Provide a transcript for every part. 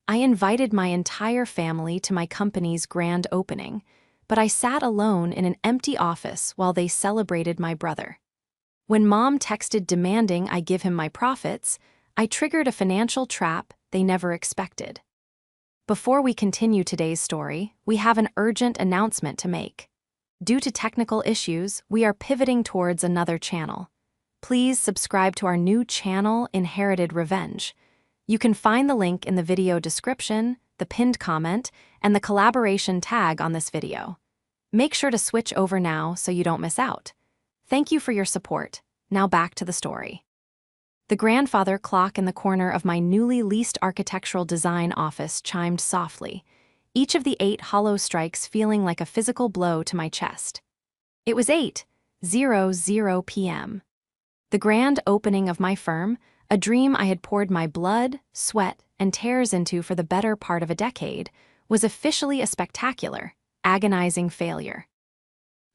I invited my entire family to my company's grand opening, but I sat alone in an empty office while they celebrated my brother. When Mom texted demanding I give him my profits, I triggered a financial trap they never expected. Before we continue today's story, we have an urgent announcement to make. Due to technical issues, we are pivoting towards another channel. Please subscribe to our new channel, Inherited Revenge. You can find the link in the video description, the pinned comment, and the collaboration tag on this video. Make sure to switch over now so you don't miss out. Thank you for your support. Now back to the story. The grandfather clock in the corner of my newly leased architectural design office chimed softly, each of the 8 hollow strikes feeling like a physical blow to my chest. It was 8:00 p.m. The grand opening of my firm, a dream I had poured my blood, sweat, and tears into for the better part of a decade, was officially a spectacular, agonizing failure.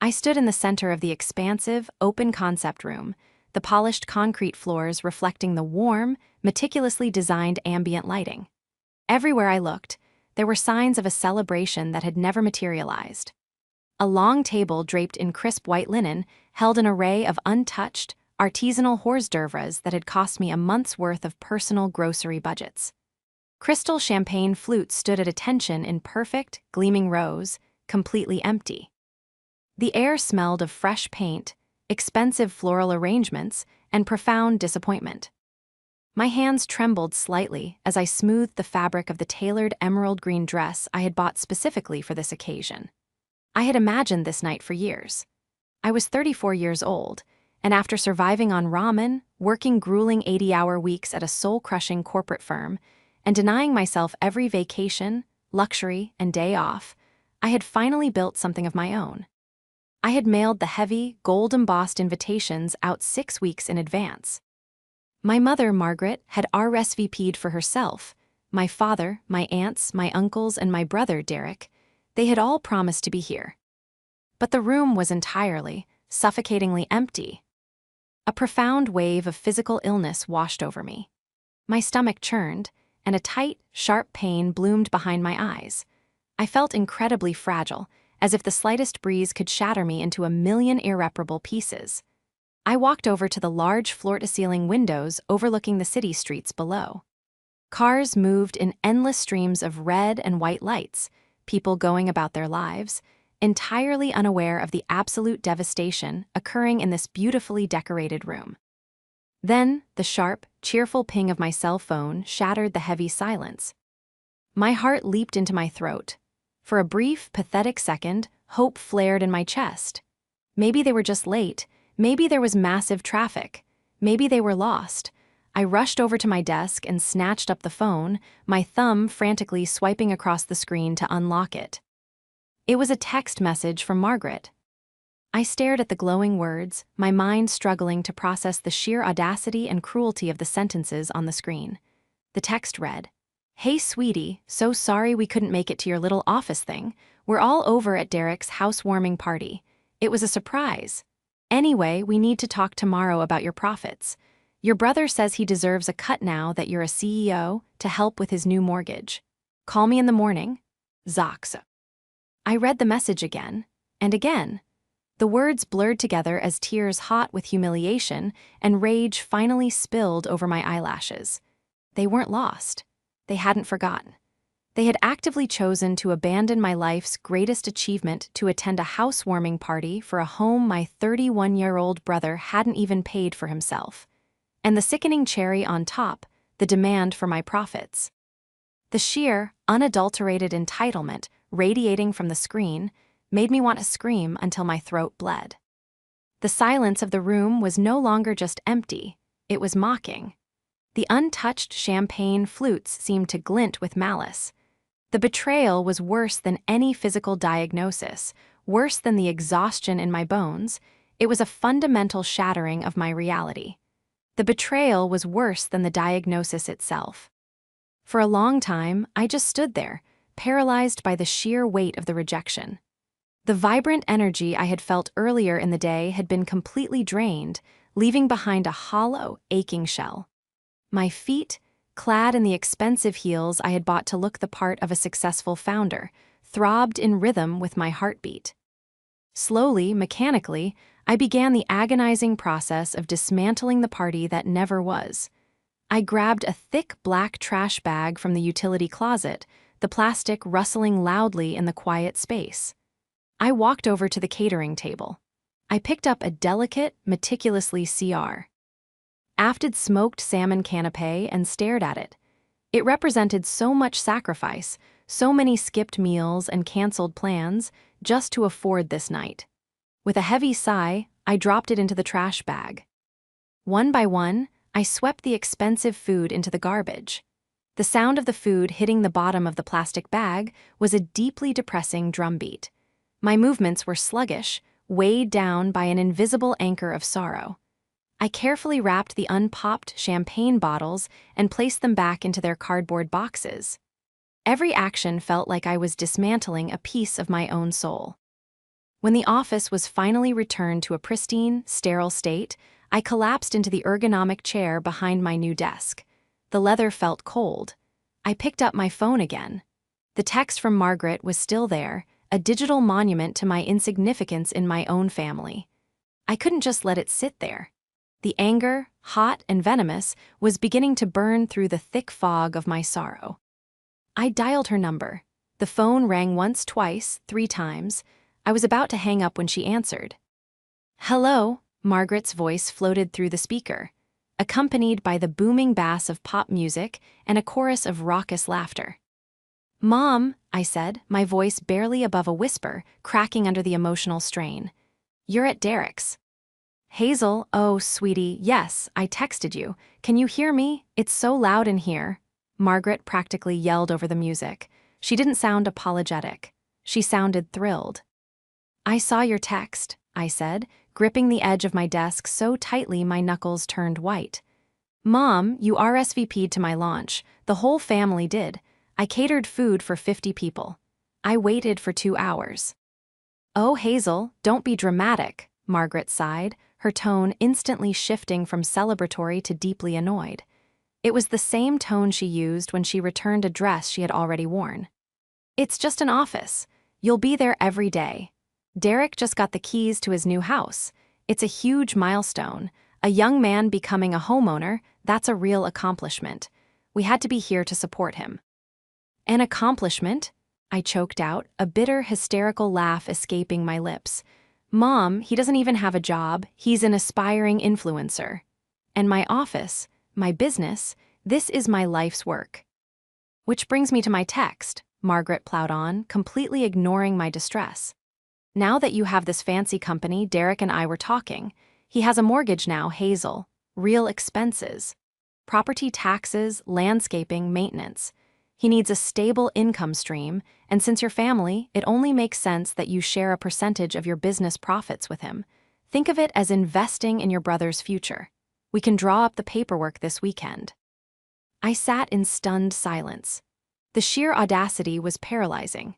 I stood in the center of the expansive, open concept room, the polished concrete floors reflecting the warm, meticulously designed ambient lighting. Everywhere I looked, there were signs of a celebration that had never materialized. A long table draped in crisp white linen held an array of untouched, artisanal hors d'oeuvres that had cost me a month's worth of personal grocery budgets. Crystal champagne flutes stood at attention in perfect, gleaming rows, completely empty. The air smelled of fresh paint, expensive floral arrangements, and profound disappointment. My hands trembled slightly as I smoothed the fabric of the tailored emerald green dress I had bought specifically for this occasion. I had imagined this night for years. I was 34 years old, and after surviving on ramen, working grueling 80-hour weeks at a soul-crushing corporate firm, and denying myself every vacation, luxury, and day off, I had finally built something of my own. I had mailed the heavy, gold-embossed invitations out 6 weeks in advance. My mother, Margaret, had RSVP'd for herself. My father, my aunts, my uncles, and my brother, Derek, they had all promised to be here. But the room was entirely, suffocatingly empty. A profound wave of physical illness washed over me. My stomach churned, and a tight, sharp pain bloomed behind my eyes. I felt incredibly fragile, as if the slightest breeze could shatter me into a million irreparable pieces. I walked over to the large floor-to-ceiling windows overlooking the city streets below. Cars moved in endless streams of red and white lights, people going about their lives, entirely unaware of the absolute devastation occurring in this beautifully decorated room. Then, the sharp, cheerful ping of my cell phone shattered the heavy silence. My heart leaped into my throat. For a brief, pathetic second, hope flared in my chest. Maybe they were just late. Maybe there was massive traffic. Maybe they were lost. I rushed over to my desk and snatched up the phone, my thumb frantically swiping across the screen to unlock it. It was a text message from Margaret. I stared at the glowing words, my mind struggling to process the sheer audacity and cruelty of the sentences on the screen. The text read, "Hey sweetie, so sorry we couldn't make it to your little office thing. We're all over at Derek's housewarming party. It was a surprise. Anyway, we need to talk tomorrow about your profits. Your brother says he deserves a cut now that you're a CEO to help with his new mortgage. Call me in the morning. Zox." I read the message again, and again. The words blurred together as tears hot with humiliation and rage finally spilled over my eyelashes. They weren't lost. They hadn't forgotten. They had actively chosen to abandon my life's greatest achievement to attend a housewarming party for a home my 31-year-old brother hadn't even paid for himself. And the sickening cherry on top, the demand for my profits. The sheer, unadulterated entitlement radiating from the screen made me want to scream until my throat bled. The silence of the room was no longer just empty, it was mocking. The untouched champagne flutes seemed to glint with malice. The betrayal was worse than any physical diagnosis, worse than the exhaustion in my bones. It was a fundamental shattering of my reality. The betrayal was worse than the diagnosis itself. For a long time, I just stood there, paralyzed by the sheer weight of the rejection. The vibrant energy I had felt earlier in the day had been completely drained, leaving behind a hollow, aching shell. My feet, clad in the expensive heels I had bought to look the part of a successful founder, throbbed in rhythm with my heartbeat. Slowly, mechanically, I began the agonizing process of dismantling the party that never was. I grabbed a thick black trash bag from the utility closet, the plastic rustling loudly in the quiet space. I walked over to the catering table. I picked up a delicate, meticulously crafted smoked salmon canapé and stared at it. It represented so much sacrifice, so many skipped meals and canceled plans, just to afford this night. With a heavy sigh, I dropped it into the trash bag. One by one, I swept the expensive food into the garbage. The sound of the food hitting the bottom of the plastic bag was a deeply depressing drumbeat. My movements were sluggish, weighed down by an invisible anchor of sorrow. I carefully wrapped the unpopped champagne bottles and placed them back into their cardboard boxes. Every action felt like I was dismantling a piece of my own soul. When the office was finally returned to a pristine, sterile state, I collapsed into the ergonomic chair behind my new desk. The leather felt cold. I picked up my phone again. The text from Margaret was still there, a digital monument to my insignificance in my own family. I couldn't just let it sit there. The anger, hot and venomous, was beginning to burn through the thick fog of my sorrow. I dialed her number. The phone rang once, twice, 3 times. I was about to hang up when she answered. "Hello," Margaret's voice floated through the speaker, accompanied by the booming bass of pop music and a chorus of raucous laughter. "Mom," I said, my voice barely above a whisper, cracking under the emotional strain. "You're at Derek's." "Hazel, oh, sweetie, yes, I texted you. Can you hear me? It's so loud in here." Margaret practically yelled over the music. She didn't sound apologetic. She sounded thrilled. "I saw your text," I said, gripping the edge of my desk so tightly my knuckles turned white. "Mom, you RSVP'd to my launch. The whole family did. I catered food for 50 people. I waited for 2 hours." "Oh, Hazel, don't be dramatic," Margaret sighed, her tone instantly shifting from celebratory to deeply annoyed. It was the same tone she used when she returned a dress she had already worn. "It's just an office. You'll be there every day. Derek just got the keys to his new house. It's a huge milestone. A young man becoming a homeowner, that's a real accomplishment. We had to be here to support him." "An accomplishment?" I choked out, a bitter, hysterical laugh escaping my lips. "Mom, he doesn't even have a job. He's an aspiring influencer. And my office, my business, this is my life's work." "Which brings me to my text," Margaret plowed on, completely ignoring my distress. "Now that you have this fancy company, Derek and I were talking. He has a mortgage now, Hazel. Real expenses. Property taxes, landscaping, maintenance. He needs a stable income stream, and since you're family, it only makes sense that you share a percentage of your business profits with him. Think of it as investing in your brother's future. We can draw up the paperwork this weekend." I sat in stunned silence. The sheer audacity was paralyzing.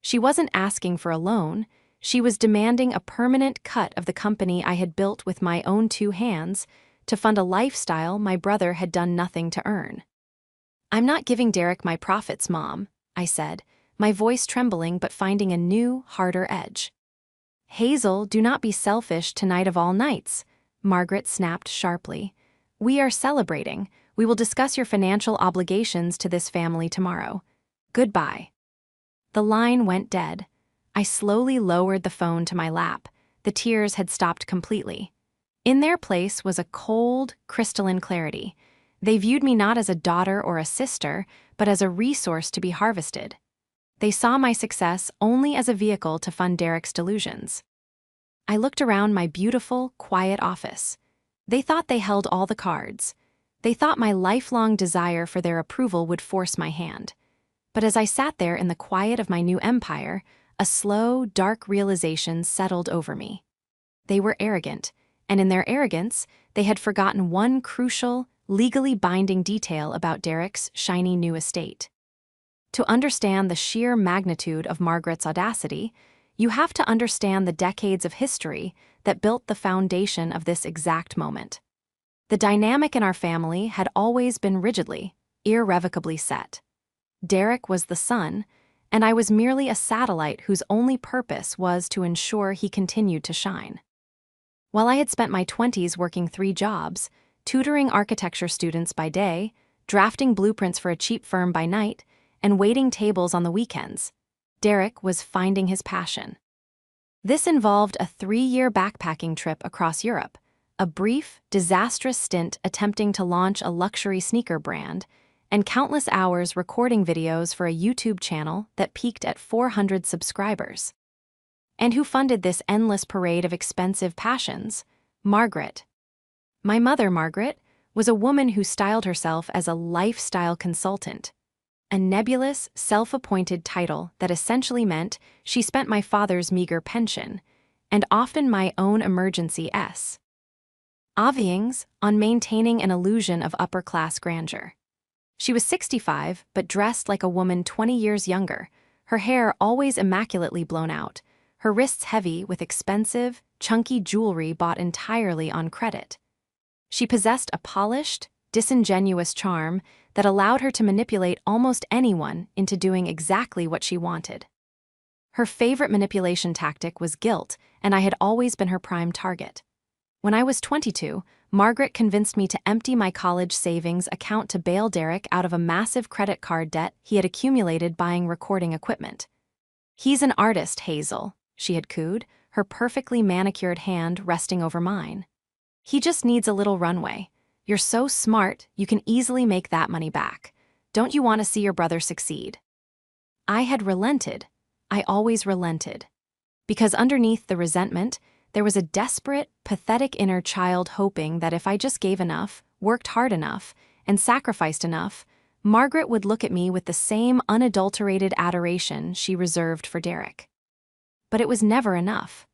She wasn't asking for a loan. She was demanding a permanent cut of the company I had built with my own 2 hands to fund a lifestyle my brother had done nothing to earn. "I'm not giving Derek my profits, Mom," I said, my voice trembling but finding a new, harder edge. "Hazel, do not be selfish tonight of all nights," Margaret snapped sharply. "We are celebrating. We will discuss your financial obligations to this family tomorrow. Goodbye." The line went dead. I slowly lowered the phone to my lap. The tears had stopped completely. In their place was a cold, crystalline clarity. They viewed me not as a daughter or a sister, but as a resource to be harvested. They saw my success only as a vehicle to fund Derek's delusions. I looked around my beautiful, quiet office. They thought they held all the cards. They thought my lifelong desire for their approval would force my hand. But as I sat there in the quiet of my new empire, a slow, dark realization settled over me. They were arrogant, and in their arrogance, they had forgotten one crucial, legally binding detail about Derek's shiny new estate. To understand the sheer magnitude of Margaret's audacity, you have to understand the decades of history that built the foundation of this exact moment. The dynamic in our family had always been rigidly, irrevocably set. Derek was the sun, and I was merely a satellite whose only purpose was to ensure he continued to shine. While I had spent my 20s working 3 jobs, tutoring architecture students by day, drafting blueprints for a cheap firm by night, and waiting tables on the weekends, Derek was finding his passion. This involved a 3-year backpacking trip across Europe, a brief, disastrous stint attempting to launch a luxury sneaker brand, and countless hours recording videos for a YouTube channel that peaked at 400 subscribers. And who funded this endless parade of expensive passions? Margaret. My mother, Margaret, was a woman who styled herself as a lifestyle consultant, a nebulous, self-appointed title that essentially meant she spent my father's meager pension, and often my own emergency savings, on maintaining an illusion of upper-class grandeur. She was 65, but dressed like a woman 20 years younger, her hair always immaculately blown out, her wrists heavy with expensive, chunky jewelry bought entirely on credit. She possessed a polished, disingenuous charm that allowed her to manipulate almost anyone into doing exactly what she wanted. Her favorite manipulation tactic was guilt, and I had always been her prime target. When I was 22, Margaret convinced me to empty my college savings account to bail Derek out of a massive credit card debt he had accumulated buying recording equipment. "He's an artist, Hazel," she had cooed, her perfectly manicured hand resting over mine. "He just needs a little runway. You're so smart, you can easily make that money back. Don't you want to see your brother succeed?" I had relented. I always relented. Because underneath the resentment, there was a desperate, pathetic inner child hoping that if I just gave enough, worked hard enough, and sacrificed enough, Margaret would look at me with the same unadulterated adoration she reserved for Derek. But it was never enough.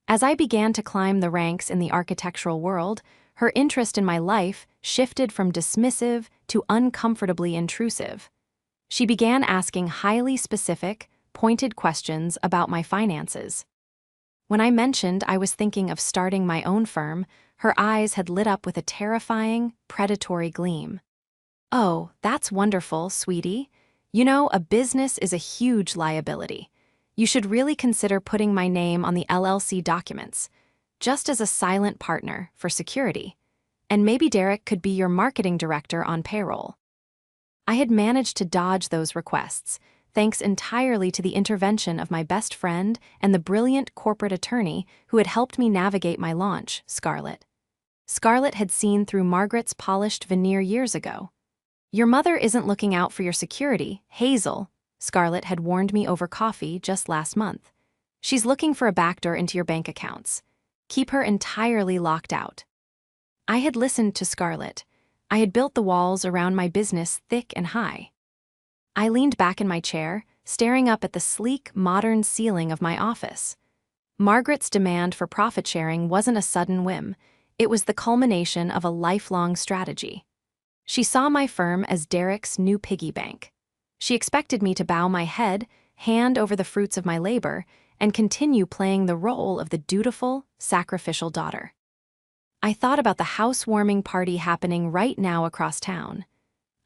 As I began to climb the ranks in the architectural world, her interest in my life shifted from dismissive to uncomfortably intrusive. She began asking highly specific, pointed questions about my finances. When I mentioned I was thinking of starting my own firm, her eyes had lit up with a terrifying, predatory gleam. "Oh, that's wonderful, sweetie. You know, a business is a huge liability. You should really consider putting my name on the LLC documents, just as a silent partner for security. And maybe Derek could be your marketing director on payroll." I had managed to dodge those requests, thanks entirely to the intervention of my best friend and the brilliant corporate attorney who had helped me navigate my launch, Scarlett. Scarlett had seen through Margaret's polished veneer years ago. "Your mother isn't looking out for your security, Hazel," Scarlett had warned me over coffee just last month. "She's looking for a backdoor into your bank accounts. Keep her entirely locked out." I had listened to Scarlett. I had built the walls around my business thick and high. I leaned back in my chair, staring up at the sleek, modern ceiling of my office. Margaret's demand for profit sharing wasn't a sudden whim. It was the culmination of a lifelong strategy. She saw my firm as Derek's new piggy bank. She expected me to bow my head, hand over the fruits of my labor, and continue playing the role of the dutiful, sacrificial daughter. I thought about the housewarming party happening right now across town.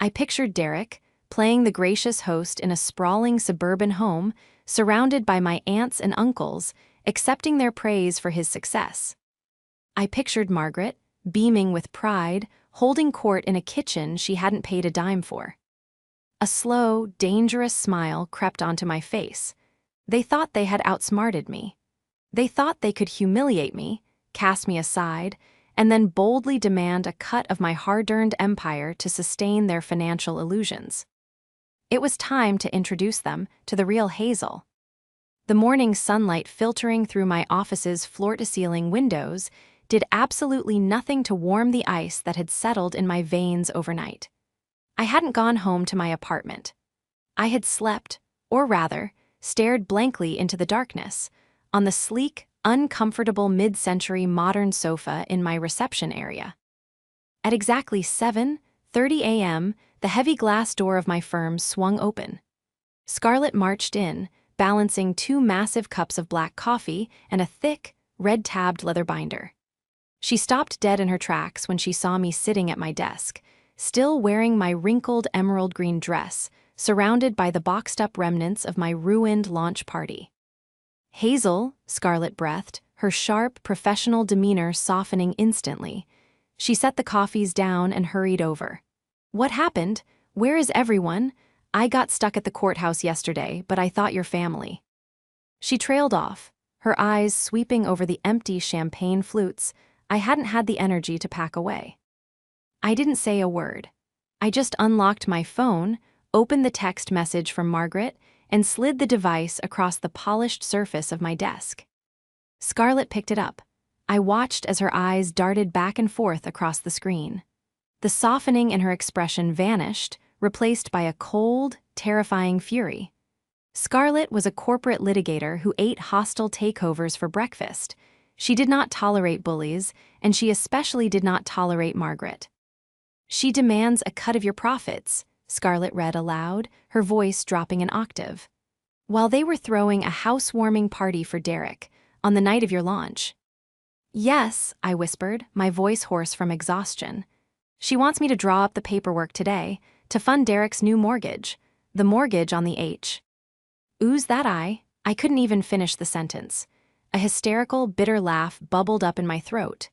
I pictured Derek, playing the gracious host in a sprawling suburban home, surrounded by my aunts and uncles, accepting their praise for his success. I pictured Margaret, beaming with pride, holding court in a kitchen she hadn't paid a dime for. A slow, dangerous smile crept onto my face. They thought they had outsmarted me. They thought they could humiliate me, cast me aside, and then boldly demand a cut of my hard-earned empire to sustain their financial illusions. It was time to introduce them to the real Hazel. The morning sunlight filtering through my office's floor-to-ceiling windows did absolutely nothing to warm the ice that had settled in my veins overnight. I hadn't gone home to my apartment. I had slept, or rather, stared blankly into the darkness, on the sleek, uncomfortable mid-century modern sofa in my reception area. At exactly 7:30 a.m., the heavy glass door of my firm swung open. Scarlett marched in, balancing 2 massive cups of black coffee and a thick, red-tabbed leather binder. She stopped dead in her tracks when she saw me sitting at my desk, still wearing my wrinkled emerald green dress, surrounded by the boxed-up remnants of my ruined launch party. "Hazel," Scarlett breathed, her sharp, professional demeanor softening instantly. She set the coffees down and hurried over. "What happened? Where is everyone? I got stuck at the courthouse yesterday, but I thought your family." She trailed off, her eyes sweeping over the empty champagne flutes I hadn't had the energy to pack away. I didn't say a word. I just unlocked my phone, opened the text message from Margaret, and slid the device across the polished surface of my desk. Scarlett picked it up. I watched as her eyes darted back and forth across the screen. The softening in her expression vanished, replaced by a cold, terrifying fury. Scarlett was a corporate litigator who ate hostile takeovers for breakfast. She did not tolerate bullies, and she especially did not tolerate Margaret. "She demands a cut of your profits," Scarlett read aloud, her voice dropping an octave. "While they were throwing a housewarming party for Derek, on the night of your launch." "Yes," I whispered, my voice hoarse from exhaustion. "She wants me to draw up the paperwork today, to fund Derek's new mortgage. The mortgage on the H." "Ooze that I couldn't even finish the sentence. A hysterical, bitter laugh bubbled up in my throat.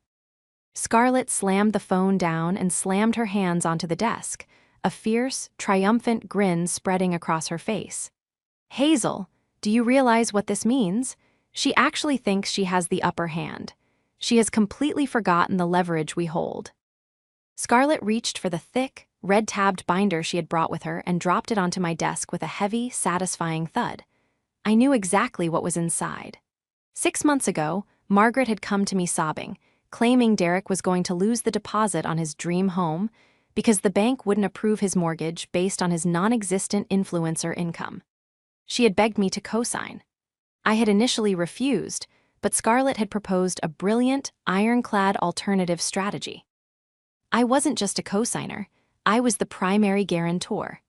Scarlett slammed the phone down and slammed her hands onto the desk, a fierce, triumphant grin spreading across her face. "Hazel, do you realize what this means? She actually thinks she has the upper hand. She has completely forgotten the leverage we hold." Scarlett reached for the thick, red-tabbed binder she had brought with her and dropped it onto my desk with a heavy, satisfying thud. I knew exactly what was inside. 6 months ago, Margaret had come to me sobbing, claiming Derek was going to lose the deposit on his dream home because the bank wouldn't approve his mortgage based on his non-existent influencer income. She had begged me to co-sign. I had initially refused, but Scarlett had proposed a brilliant, ironclad alternative strategy. I wasn't just a co-signer, I was the primary guarantor.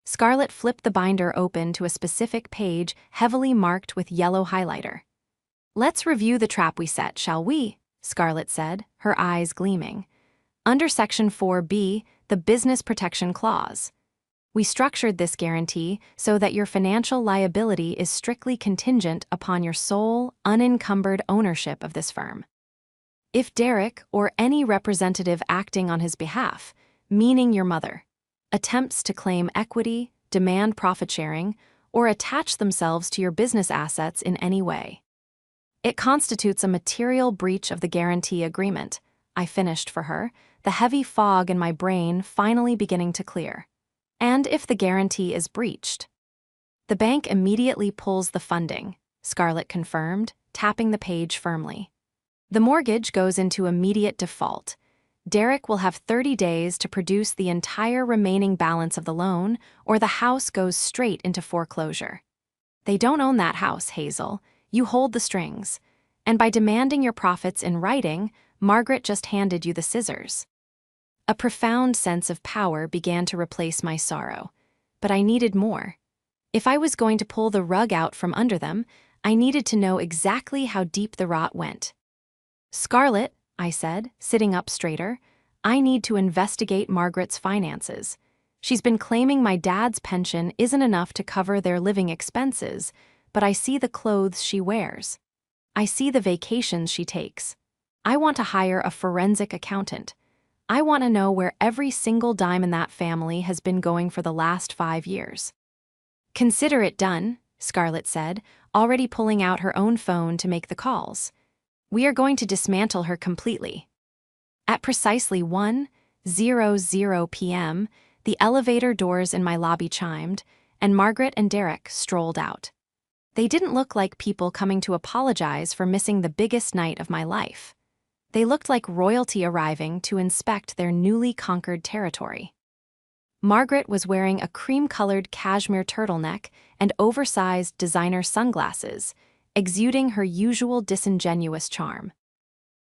Scarlett flipped the binder open to a specific page heavily marked with yellow highlighter. "Let's review the trap we set, shall we?" Scarlett said, her eyes gleaming. "Under Section 4B, the Business Protection Clause. We structured this guarantee so that your financial liability is strictly contingent upon your sole, unencumbered ownership of this firm. If Derek, or any representative acting on his behalf, meaning your mother, attempts to claim equity, demand profit sharing, or attach themselves to your business assets in any way, it constitutes a material breach of the guarantee agreement," I finished for her, the heavy fog in my brain finally beginning to clear. "And if the guarantee is breached, the bank immediately pulls the funding," Scarlett confirmed, tapping the page firmly. "The mortgage goes into immediate default. Derek will have 30 days to produce the entire remaining balance of the loan, or the house goes straight into foreclosure. They don't own that house, Hazel. You hold the strings. And by demanding your profits in writing, Margaret just handed you the scissors." A profound sense of power began to replace my sorrow. But I needed more. If I was going to pull the rug out from under them, I needed to know exactly how deep the rot went. "Scarlett," I said, sitting up straighter, "I need to investigate Margaret's finances. She's been claiming my dad's pension isn't enough to cover their living expenses, but I see the clothes she wears. I see the vacations she takes. I want to hire a forensic accountant. I want to know where every single dime in that family has been going for the last 5 years." "Consider it done," Scarlett said, already pulling out her own phone to make the calls. "We are going to dismantle her completely." At precisely 1:00 p.m., the elevator doors in my lobby chimed, and Margaret and Derek strolled out. They didn't look like people coming to apologize for missing the biggest night of my life. They looked like royalty arriving to inspect their newly conquered territory. Margaret was wearing a cream-colored cashmere turtleneck and oversized designer sunglasses, exuding her usual disingenuous charm.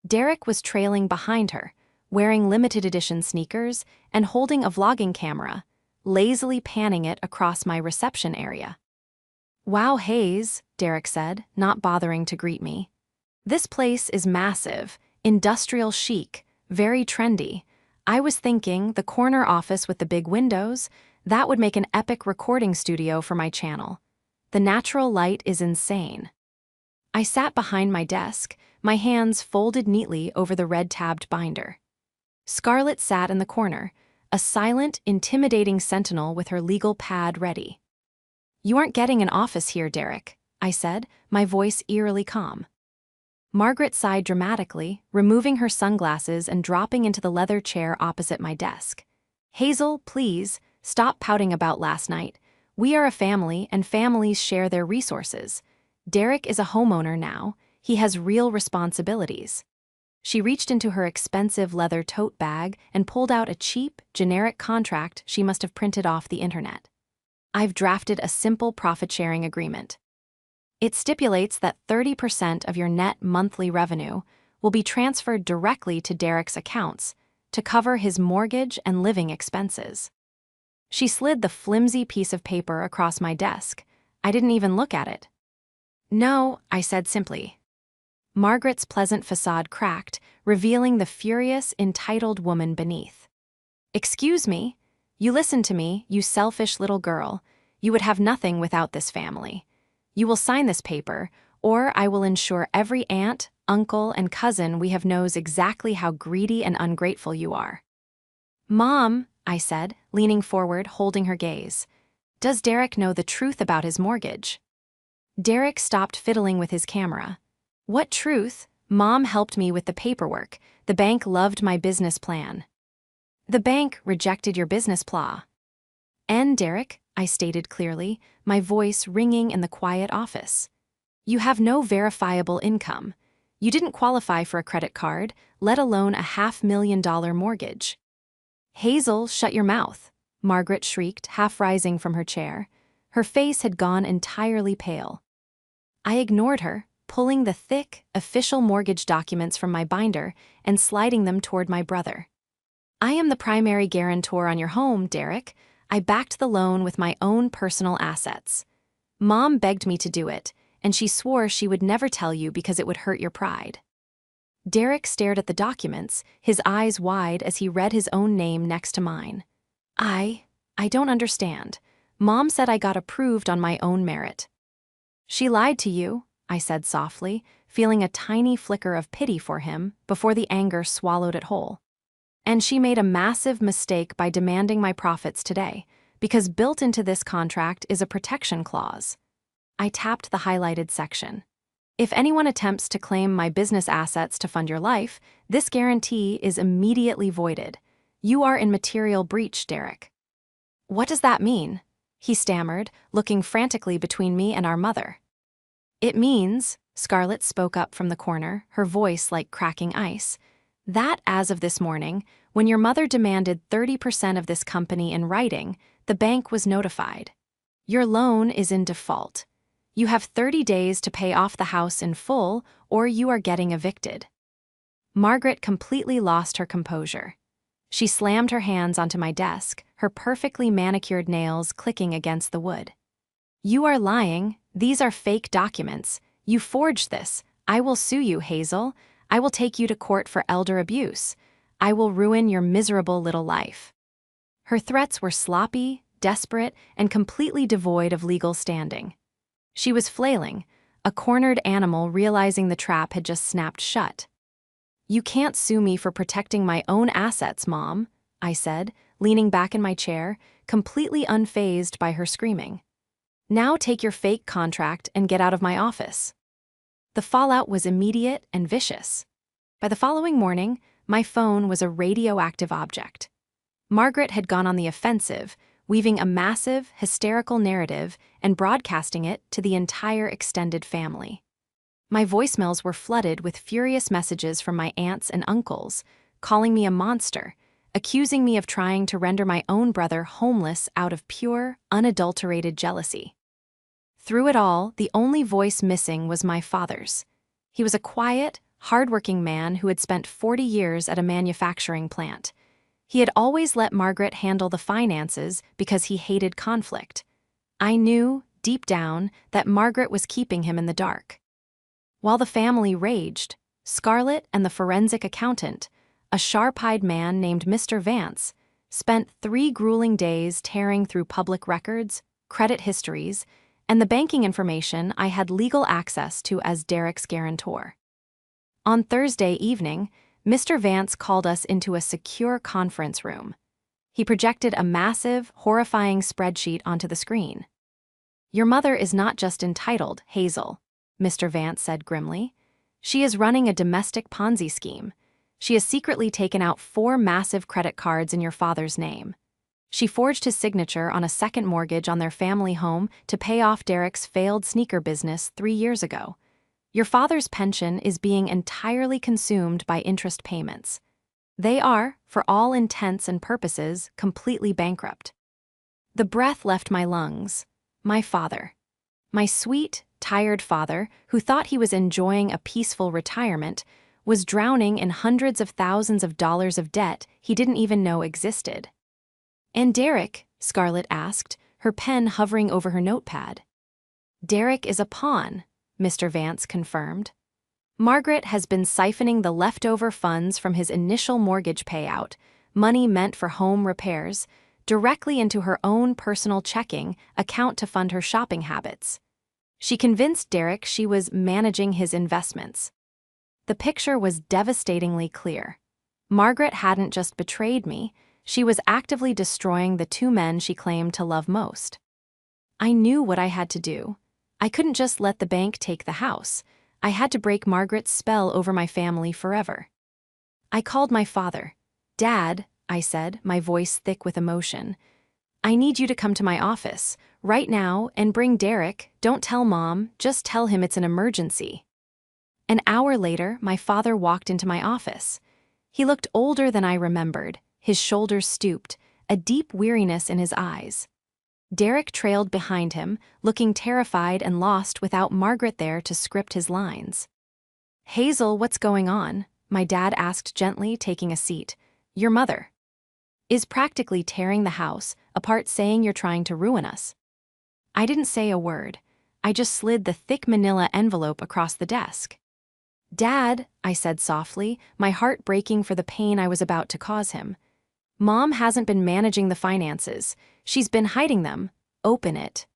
Derek was trailing behind her, wearing limited-edition sneakers and holding a vlogging camera, lazily panning it across my reception area. "Wow, Hayes," Derek said, not bothering to greet me. "This place is massive, industrial chic, very trendy. I was thinking the corner office with the big windows, that would make an epic recording studio for my channel. The natural light is insane. I sat behind my desk, my hands folded neatly over the red-tabbed binder. Scarlett sat in the corner, a silent, intimidating sentinel with her legal pad ready. "You aren't getting an office here, Derek," I said, my voice eerily calm. Margaret sighed dramatically, removing her sunglasses and dropping into the leather chair opposite my desk. "Hazel, please, stop pouting about last night. We are a family, and families share their resources. Derek is a homeowner now. He has real responsibilities." She reached into her expensive leather tote bag and pulled out a cheap, generic contract she must have printed off the internet. "I've drafted a simple profit-sharing agreement. It stipulates that 30% of your net monthly revenue will be transferred directly to Derek's accounts to cover his mortgage and living expenses." She slid the flimsy piece of paper across my desk. I didn't even look at it. "No," I said simply. Margaret's pleasant facade cracked, revealing the furious, entitled woman beneath. "Excuse me? You listen to me, you selfish little girl. You would have nothing without this family. You will sign this paper, or I will ensure every aunt, uncle, and cousin we have knows exactly how greedy and ungrateful you are." "Mom," I said, leaning forward, holding her gaze, "does Derek know the truth about his mortgage?" Derek stopped fiddling with his camera. "What truth? Mom helped me with the paperwork. The bank loved my business plan." "The bank rejected your business plan." "And Derek," I stated clearly, my voice ringing in the quiet office, "you have no verifiable income. You didn't qualify for a credit card, let alone a $500,000 mortgage." "Hazel, shut your mouth," Margaret shrieked, half rising from her chair. Her face had gone entirely pale. I ignored her, pulling the thick, official mortgage documents from my binder and sliding them toward my brother. "I am the primary guarantor on your home, Derek. I backed the loan with my own personal assets. Mom begged me to do it, and she swore she would never tell you because it would hurt your pride." Derek stared at the documents, his eyes wide as he read his own name next to mine. I don't understand. Mom said I got approved on my own merit." "She lied to you," I said softly, feeling a tiny flicker of pity for him before the anger swallowed it whole. "And she made a massive mistake by demanding my profits today, because built into this contract is a protection clause." I tapped the highlighted section. "If anyone attempts to claim my business assets to fund your life, this guarantee is immediately voided. You are in material breach, Derek." "What does that mean?" he stammered, looking frantically between me and our mother. "It means," Scarlett spoke up from the corner, her voice like cracking ice, "that as of this morning, when your mother demanded 30% of this company in writing, the bank was notified. Your loan is in default. You have 30 days to pay off the house in full, or you are getting evicted." Margaret completely lost her composure. She slammed her hands onto my desk, her perfectly manicured nails clicking against the wood. "You are lying. These are fake documents. You forged this. I will sue you, Hazel. I will take you to court for elder abuse. I will ruin your miserable little life." Her threats were sloppy, desperate, and completely devoid of legal standing. She was flailing, a cornered animal realizing the trap had just snapped shut. "You can't sue me for protecting my own assets, Mom," I said, leaning back in my chair, completely unfazed by her screaming. "Now take your fake contract and get out of my office." The fallout was immediate and vicious. By the following morning, my phone was a radioactive object. Margaret had gone on the offensive, weaving a massive, hysterical narrative and broadcasting it to the entire extended family. My voicemails were flooded with furious messages from my aunts and uncles, calling me a monster, accusing me of trying to render my own brother homeless out of pure, unadulterated jealousy. Through it all, the only voice missing was my father's. He was a quiet, hard-working man who had spent 40 years at a manufacturing plant. He had always let Margaret handle the finances because he hated conflict. I knew, deep down, that Margaret was keeping him in the dark. While the family raged, Scarlett and the forensic accountant, a sharp-eyed man named Mr. Vance, spent 3 grueling days tearing through public records, credit histories, and the banking information I had legal access to as Derek's guarantor. On Thursday evening, Mr. Vance called us into a secure conference room. He projected a massive, horrifying spreadsheet onto the screen. "Your mother is not just entitled, Hazel," Mr. Vance said grimly. "She is running a domestic Ponzi scheme. She has secretly taken out 4 massive credit cards in your father's name. She forged his signature on a second mortgage on their family home to pay off Derek's failed sneaker business 3 years ago. Your father's pension is being entirely consumed by interest payments. They are, for all intents and purposes, completely bankrupt." The breath left my lungs. My father. My sweet, tired father, who thought he was enjoying a peaceful retirement, was drowning in hundreds of thousands of dollars of debt he didn't even know existed. "And Derek?" Scarlett asked, her pen hovering over her notepad. "Derek is a pawn," Mr. Vance confirmed. "Margaret has been siphoning the leftover funds from his initial mortgage payout, money meant for home repairs, directly into her own personal checking account to fund her shopping habits. She convinced Derek she was managing his investments." The picture was devastatingly clear. Margaret hadn't just betrayed me, she was actively destroying the 2 men she claimed to love most. I knew what I had to do. I couldn't just let the bank take the house. I had to break Margaret's spell over my family forever. I called my father. "Dad," I said, my voice thick with emotion, "I need you to come to my office, right now, and bring Derek. Don't tell Mom, just tell him it's an emergency." An hour later, my father walked into my office. He looked older than I remembered, his shoulders stooped, a deep weariness in his eyes. Derek trailed behind him, looking terrified and lost without Margaret there to script his lines. "Hazel, what's going on?" my dad asked gently, taking a seat. "Your mother is practically tearing the house apart, saying you're trying to ruin us." I didn't say a word. I just slid the thick manila envelope across the desk. "Dad," I said softly, my heart breaking for the pain I was about to cause him. "Mom hasn't been managing the finances. She's been hiding them. Open it."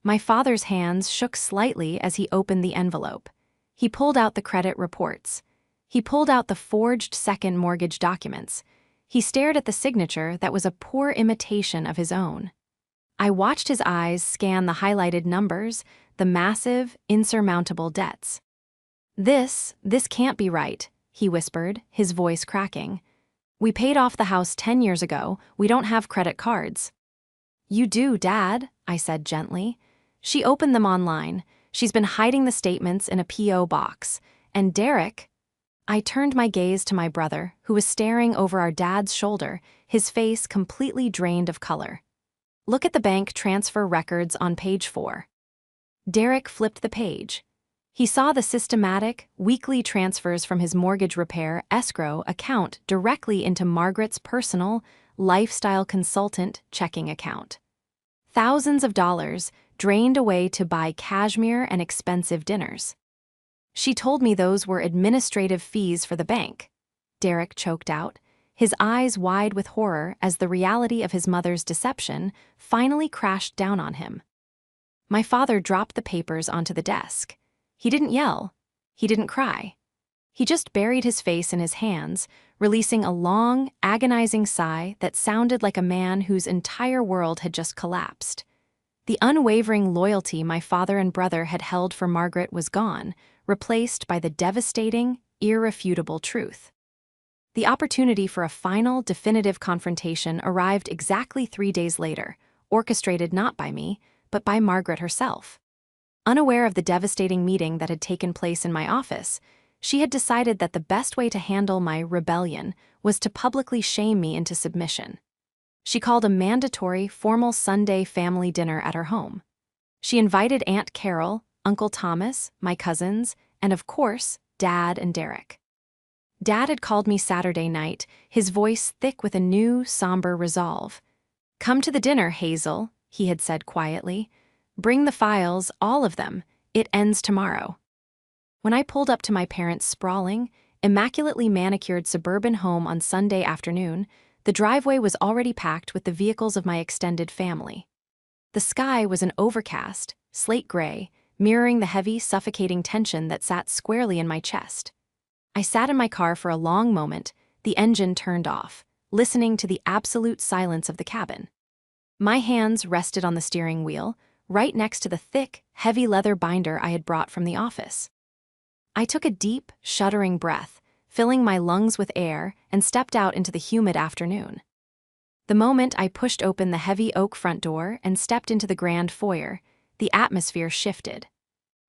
My father's hands shook slightly as he opened the envelope. He pulled out the credit reports. He pulled out the forged second mortgage documents. He stared at the signature that was a poor imitation of his own. I watched his eyes scan the highlighted numbers, the massive, insurmountable debts. This can't be right," he whispered, his voice cracking. "We paid off the house 10 years ago. We don't have credit cards." "You do, Dad," I said gently. "She opened them online. She's been hiding the statements in a P.O. box. And Derek—" I turned my gaze to my brother, who was staring over our dad's shoulder, his face completely drained of color. "Look at the bank transfer records on page 4. Derek flipped the page. He saw the systematic, weekly transfers from his mortgage repair escrow account directly into Margaret's personal, lifestyle consultant checking account. Thousands of dollars drained away to buy cashmere and expensive dinners. "She told me those were administrative fees for the bank," Derek choked out, his eyes wide with horror as the reality of his mother's deception finally crashed down on him. My father dropped the papers onto the desk. He didn't yell. He didn't cry. He just buried his face in his hands, releasing a long, agonizing sigh that sounded like a man whose entire world had just collapsed. The unwavering loyalty my father and brother had held for Margaret was gone, replaced by the devastating, irrefutable truth. The opportunity for a final, definitive confrontation arrived exactly 3 days later, orchestrated not by me, but by Margaret herself. Unaware of the devastating meeting that had taken place in my office, she had decided that the best way to handle my rebellion was to publicly shame me into submission. She called a mandatory, formal Sunday family dinner at her home. She invited Aunt Carol, Uncle Thomas, my cousins, and of course, Dad and Derek. Dad had called me Saturday night, his voice thick with a new, somber resolve. "Come to the dinner, Hazel," he had said quietly. "Bring the files, all of them. It ends tomorrow." When I pulled up to my parents' sprawling, immaculately manicured suburban home on Sunday afternoon, the driveway was already packed with the vehicles of my extended family. The sky was an overcast, slate gray, mirroring the heavy, suffocating tension that sat squarely in my chest. I sat in my car for a long moment, the engine turned off, listening to the absolute silence of the cabin. My hands rested on the steering wheel, right next to the thick, heavy leather binder I had brought from the office. I took a deep, shuddering breath, filling my lungs with air, and stepped out into the humid afternoon. The moment I pushed open the heavy oak front door and stepped into the grand foyer, the atmosphere shifted.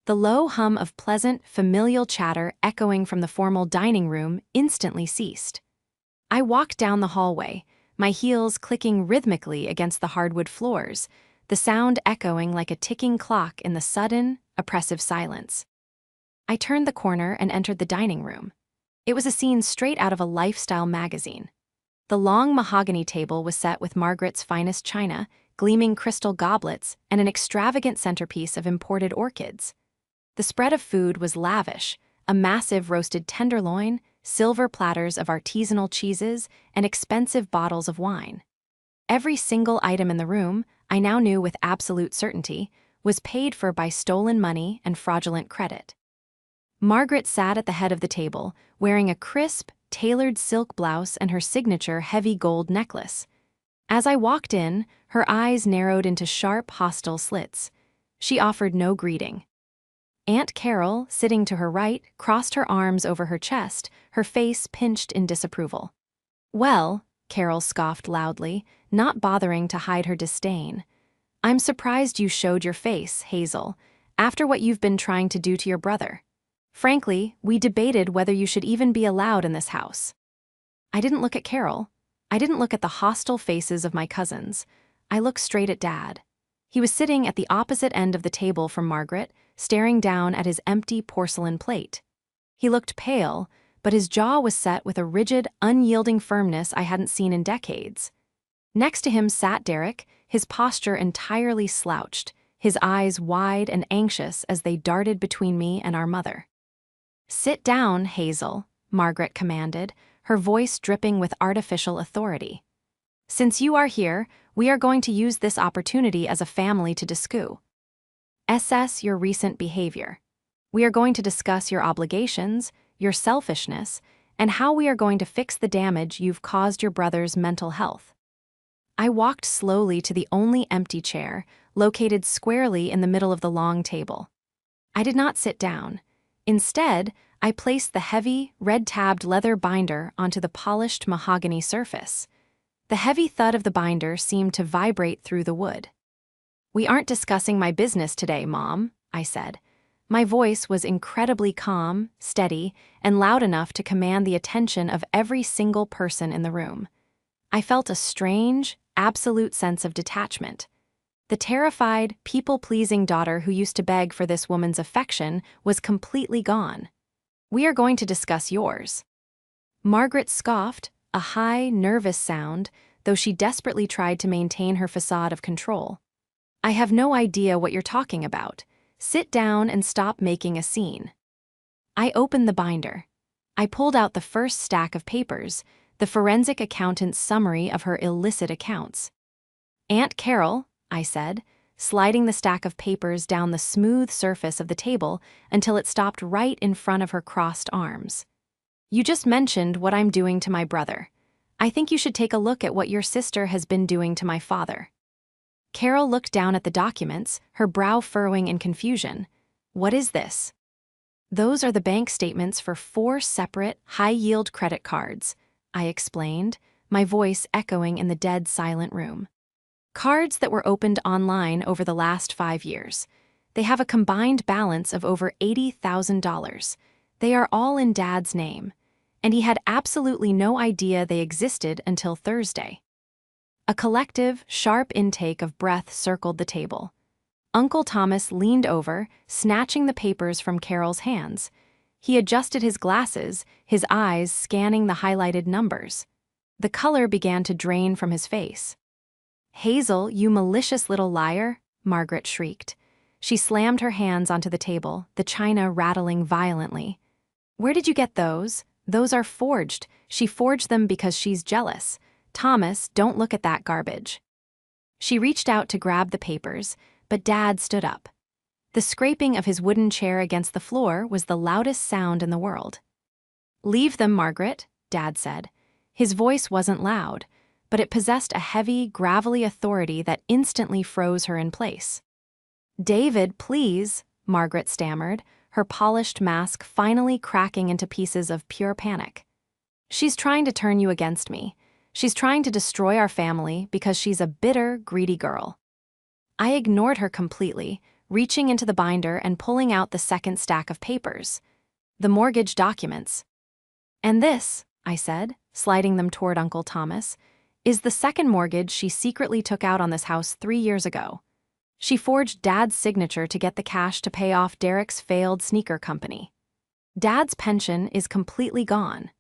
The low hum of pleasant, familial chatter echoing from the formal dining room instantly ceased. I walked down the hallway, my heels clicking rhythmically against the hardwood floors, the sound echoing like a ticking clock in the sudden, oppressive silence. I turned the corner and entered the dining room. It was a scene straight out of a lifestyle magazine. The long mahogany table was set with Margaret's finest china, gleaming crystal goblets, and an extravagant centerpiece of imported orchids. The spread of food was lavish, a massive roasted tenderloin, silver platters of artisanal cheeses, and expensive bottles of wine. Every single item in the room, I now knew with absolute certainty, was paid for by stolen money and fraudulent credit. Margaret sat at the head of the table, wearing a crisp, tailored silk blouse and her signature heavy gold necklace. As I walked in, her eyes narrowed into sharp, hostile slits. She offered no greeting. Aunt Carol, sitting to her right, crossed her arms over her chest, her face pinched in disapproval. "Well," Carol scoffed loudly, not bothering to hide her disdain, "I'm surprised you showed your face, Hazel, after what you've been trying to do to your brother. Frankly, we debated whether you should even be allowed in this house." I didn't look at Carol. I didn't look at the hostile faces of my cousins. I looked straight at Dad. He was sitting at the opposite end of the table from Margaret, staring down at his empty porcelain plate. He looked pale, but his jaw was set with a rigid, unyielding firmness I hadn't seen in decades. Next to him sat Derek, his posture entirely slouched, his eyes wide and anxious as they darted between me and our mother. "Sit down, Hazel," Margaret commanded, her voice dripping with artificial authority. "Since you are here, we are going to use this opportunity as a family to assess your recent behavior. We are going to discuss your obligations, your selfishness, and how we are going to fix the damage you've caused your brother's mental health." I walked slowly to the only empty chair, located squarely in the middle of the long table. I did not sit down. Instead, I placed the heavy, red-tabbed leather binder onto the polished mahogany surface. The heavy thud of the binder seemed to vibrate through the wood. "We aren't discussing my business today, Mom," I said. My voice was incredibly calm, steady, and loud enough to command the attention of every single person in the room. I felt a strange, absolute sense of detachment. The terrified, people-pleasing daughter who used to beg for this woman's affection was completely gone. "We are going to discuss yours." Margaret scoffed, a high, nervous sound, though she desperately tried to maintain her facade of control. "I have no idea what you're talking about. Sit down and stop making a scene." I opened the binder. I pulled out the first stack of papers, the forensic accountant's summary of her illicit accounts. "Aunt Carol," I said, sliding the stack of papers down the smooth surface of the table until it stopped right in front of her crossed arms. "You just mentioned what I'm doing to my brother. I think you should take a look at what your sister has been doing to my father." Carol looked down at the documents, her brow furrowing in confusion. "What is this?" "Those are the bank statements for 4 separate, high-yield credit cards," I explained, my voice echoing in the dead silent room. "Cards that were opened online over the last 5 years. They have a combined balance of over $80,000. They are all in Dad's name, and he had absolutely no idea they existed until Thursday." A collective, sharp intake of breath circled the table. Uncle Thomas leaned over, snatching the papers from Carol's hands. He adjusted his glasses, his eyes scanning the highlighted numbers. The color began to drain from his face. "Hazel, you malicious little liar," Margaret shrieked. She slammed her hands onto the table, the china rattling violently. "Where did you get those? Those are forged. She forged them because she's jealous. Thomas, don't look at that garbage. She reached out to grab the papers, but Dad stood up. The scraping of his wooden chair against the floor was the loudest sound in the world. "Leave them, Margaret," Dad said. His voice wasn't loud, but it possessed a heavy, gravelly authority that instantly froze her in place. "David, please," Margaret stammered, her polished mask finally cracking into pieces of pure panic. "She's trying to turn you against me. She's trying to destroy our family because she's a bitter, greedy girl." I ignored her completely, reaching into the binder and pulling out the second stack of papers. The mortgage documents. "And this," I said, sliding them toward Uncle Thomas, "is the second mortgage she secretly took out on this house 3 years ago. She forged Dad's signature to get the cash to pay off Derek's failed sneaker company. Dad's pension is completely gone.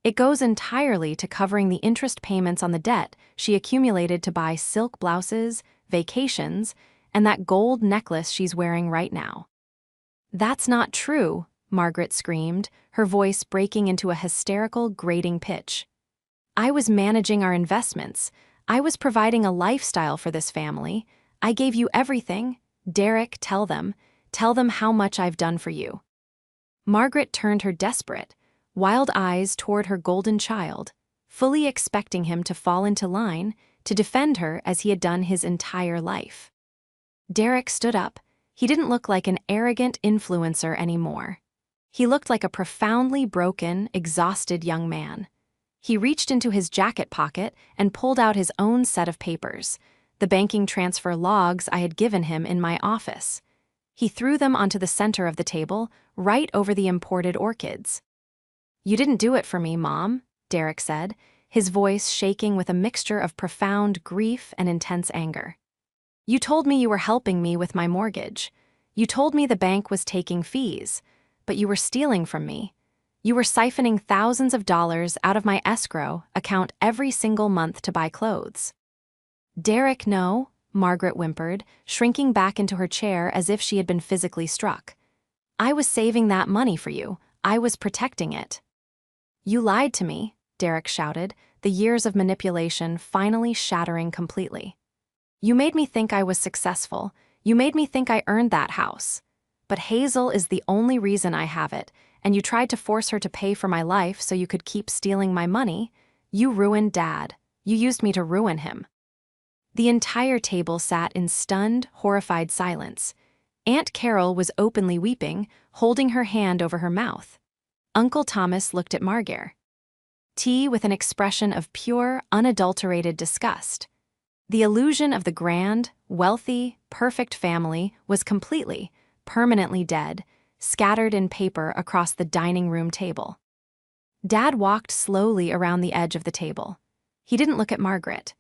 It goes entirely to covering the interest payments on the debt she accumulated to buy silk blouses, vacations, and that gold necklace she's wearing right now." "That's not true," Margaret screamed, her voice breaking into a hysterical, grating pitch. "I was managing our investments. I was providing a lifestyle for this family. I gave you everything. Derek, tell them how much I've done for you." Margaret turned her desperate, wild eyes toward her golden child, fully expecting him to fall into line, to defend her as he had done his entire life. Derek stood up. He didn't look like an arrogant influencer anymore. He looked like a profoundly broken, exhausted young man. He reached into his jacket pocket and pulled out his own set of papers, the banking transfer logs I had given him in my office. He threw them onto the center of the table, right over the imported orchids. "You didn't do it for me, Mom," Derek said, his voice shaking with a mixture of profound grief and intense anger. "You told me you were helping me with my mortgage. You told me the bank was taking fees, but you were stealing from me. You were siphoning thousands of dollars out of my escrow account every single month to buy clothes." "Derek, no," Margaret whimpered, shrinking back into her chair as if she had been physically struck. "I was saving that money for you. I was protecting it." "You lied to me," Derek shouted, the years of manipulation finally shattering completely. "You made me think I was successful. You made me think I earned that house. But Hazel is the only reason I have it, and you tried to force her to pay for my life so you could keep stealing my money. You ruined Dad. You used me to ruin him." The entire table sat in stunned, horrified silence. Aunt Carol was openly weeping, holding her hand over her mouth. Uncle Thomas looked at Margaret with an expression of pure, unadulterated disgust. The illusion of the grand, wealthy, perfect family was completely, permanently dead, scattered in paper across the dining room table. Dad walked slowly around the edge of the table. He didn't look at Margaret.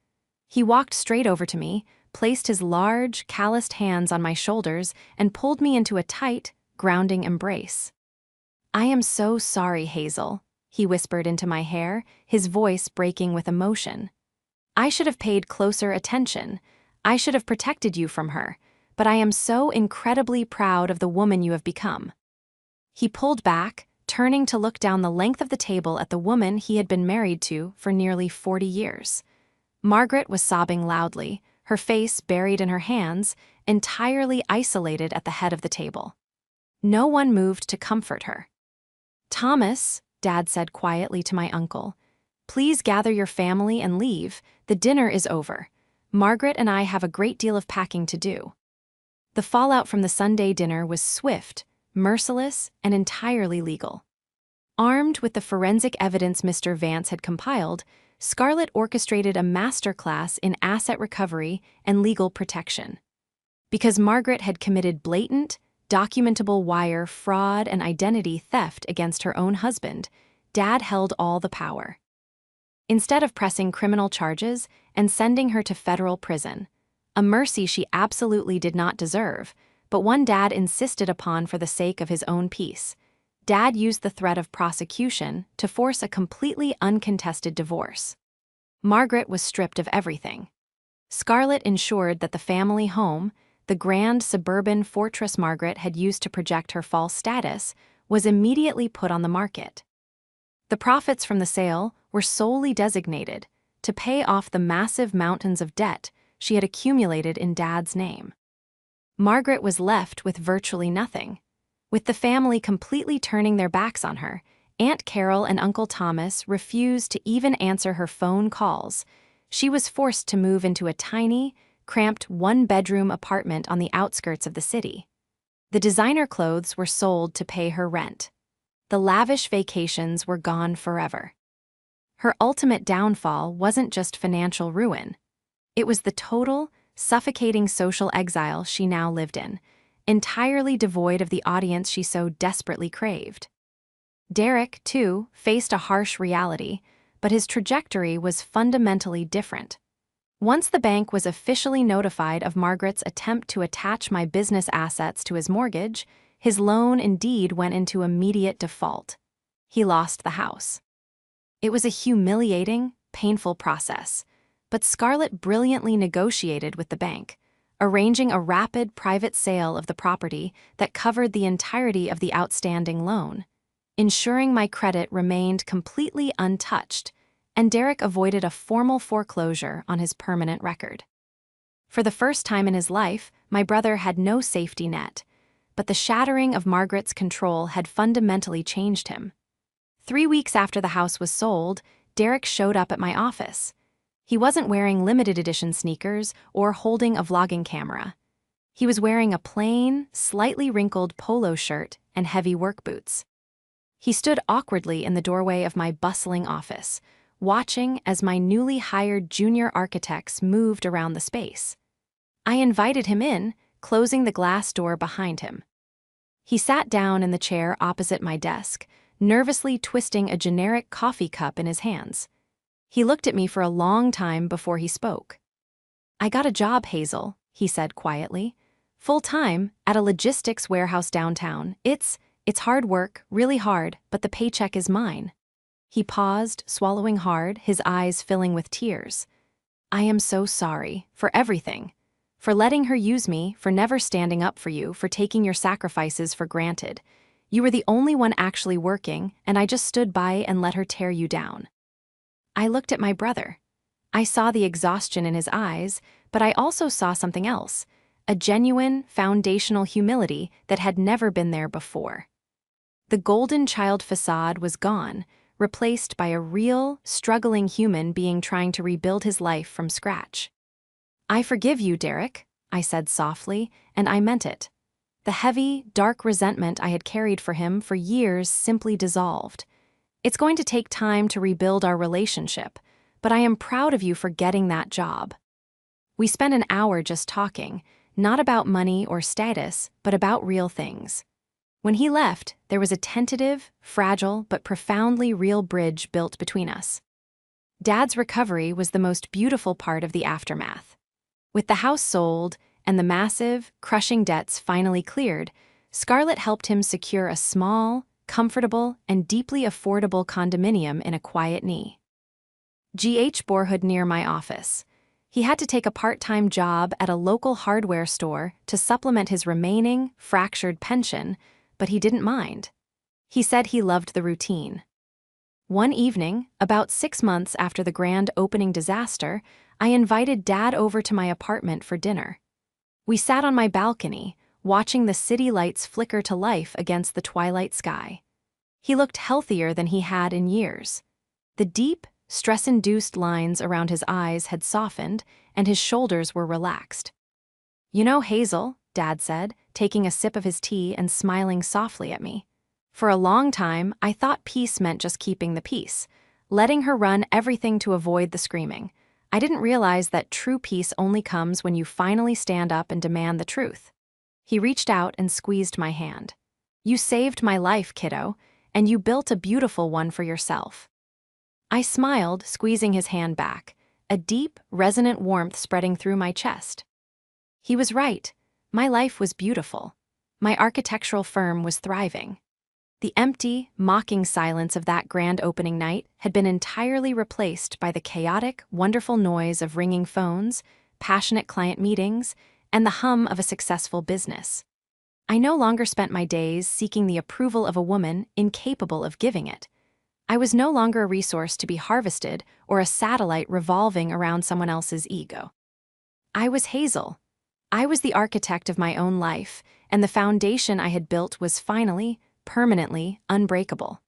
He walked straight over to me, placed his large, calloused hands on my shoulders, and pulled me into a tight, grounding embrace. "I am so sorry, Hazel," he whispered into my hair, his voice breaking with emotion. "I should have paid closer attention. I should have protected you from her, but I am so incredibly proud of the woman you have become." He pulled back, turning to look down the length of the table at the woman he had been married to for nearly 40 years. Margaret was sobbing loudly, her face buried in her hands, entirely isolated at the head of the table. No one moved to comfort her. "Thomas," Dad said quietly to my uncle, "please gather your family and leave. The dinner is over. Margaret and I have a great deal of packing to do." The fallout from the Sunday dinner was swift, merciless, and entirely legal. Armed with the forensic evidence Mr. Vance had compiled, Scarlett orchestrated a masterclass in asset recovery and legal protection. Because Margaret had committed blatant, documentable wire fraud and identity theft against her own husband, Dad held all the power. Instead of pressing criminal charges and sending her to federal prison, a mercy she absolutely did not deserve, but one Dad insisted upon for the sake of his own peace, Dad used the threat of prosecution to force a completely uncontested divorce. Margaret was stripped of everything. Scarlett ensured that the family home, the grand suburban fortress Margaret had used to project her false status, was immediately put on the market. The profits from the sale were solely designated to pay off the massive mountains of debt she had accumulated in Dad's name. Margaret was left with virtually nothing. With the family completely turning their backs on her, Aunt Carol and Uncle Thomas refused to even answer her phone calls. She was forced to move into a tiny, cramped one-bedroom apartment on the outskirts of the city. The designer clothes were sold to pay her rent. The lavish vacations were gone forever. Her ultimate downfall wasn't just financial ruin. It was the total, suffocating social exile she now lived in, entirely devoid of the audience she so desperately craved. Derek, too, faced a harsh reality, but his trajectory was fundamentally different. Once the bank was officially notified of Margaret's attempt to attach my business assets to his mortgage, his loan indeed went into immediate default. He lost the house. It was a humiliating, painful process, but Scarlett brilliantly negotiated with the bank, arranging a rapid private sale of the property that covered the entirety of the outstanding loan, ensuring my credit remained completely untouched, and Derek avoided a formal foreclosure on his permanent record. For the first time in his life, my brother had no safety net, but the shattering of Margaret's control had fundamentally changed him. 3 weeks after the house was sold, Derek showed up at my office. He wasn't wearing limited edition sneakers or holding a vlogging camera. He was wearing a plain, slightly wrinkled polo shirt and heavy work boots. He stood awkwardly in the doorway of my bustling office, watching as my newly hired junior architects moved around the space. I invited him in, closing the glass door behind him. He sat down in the chair opposite my desk, nervously twisting a generic coffee cup in his hands. He looked at me for a long time before he spoke. "I got a job, Hazel," he said quietly. "Full-time, at a logistics warehouse downtown. It's hard work, really hard, but the paycheck is mine." He paused, swallowing hard, his eyes filling with tears. "I am so sorry, for everything. For letting her use me, for never standing up for you, for taking your sacrifices for granted. You were the only one actually working, and I just stood by and let her tear you down." I looked at my brother. I saw the exhaustion in his eyes, but I also saw something else, a genuine, foundational humility that had never been there before. The golden child facade was gone, replaced by a real, struggling human being trying to rebuild his life from scratch. "I forgive you, Derek," I said softly, and I meant it. The heavy, dark resentment I had carried for him for years simply dissolved. It's going to take time to rebuild our relationship, but I am proud of you for getting that job. We spent an hour just talking, not about money or status, but about real things. When he left, there was a tentative, fragile, but profoundly real bridge built between us. Dad's recovery was the most beautiful part of the aftermath. With the house sold and the massive, crushing debts finally cleared, Scarlett helped him secure a small, comfortable, and deeply affordable condominium in a quiet neighborhood near my office. He had to take a part-time job at a local hardware store to supplement his remaining, fractured pension, but he didn't mind. He said he loved the routine. One evening, about 6 months after the grand opening disaster, I invited Dad over to my apartment for dinner. We sat on my balcony, watching the city lights flicker to life against the twilight sky. He looked healthier than he had in years. The deep, stress-induced lines around his eyes had softened, and his shoulders were relaxed. "You know, Hazel," Dad said, taking a sip of his tea and smiling softly at me. "For a long time, I thought peace meant just keeping the peace, letting her run everything to avoid the screaming. I didn't realize that true peace only comes when you finally stand up and demand the truth." He reached out and squeezed my hand. "You saved my life, kiddo, and you built a beautiful one for yourself." I smiled, squeezing his hand back, a deep, resonant warmth spreading through my chest. He was right. My life was beautiful. My architectural firm was thriving. The empty, mocking silence of that grand opening night had been entirely replaced by the chaotic, wonderful noise of ringing phones, passionate client meetings, and the hum of a successful business. I no longer spent my days seeking the approval of a woman incapable of giving it. I was no longer a resource to be harvested or a satellite revolving around someone else's ego. I was Hazel. I was the architect of my own life, and the foundation I had built was finally, permanently unbreakable.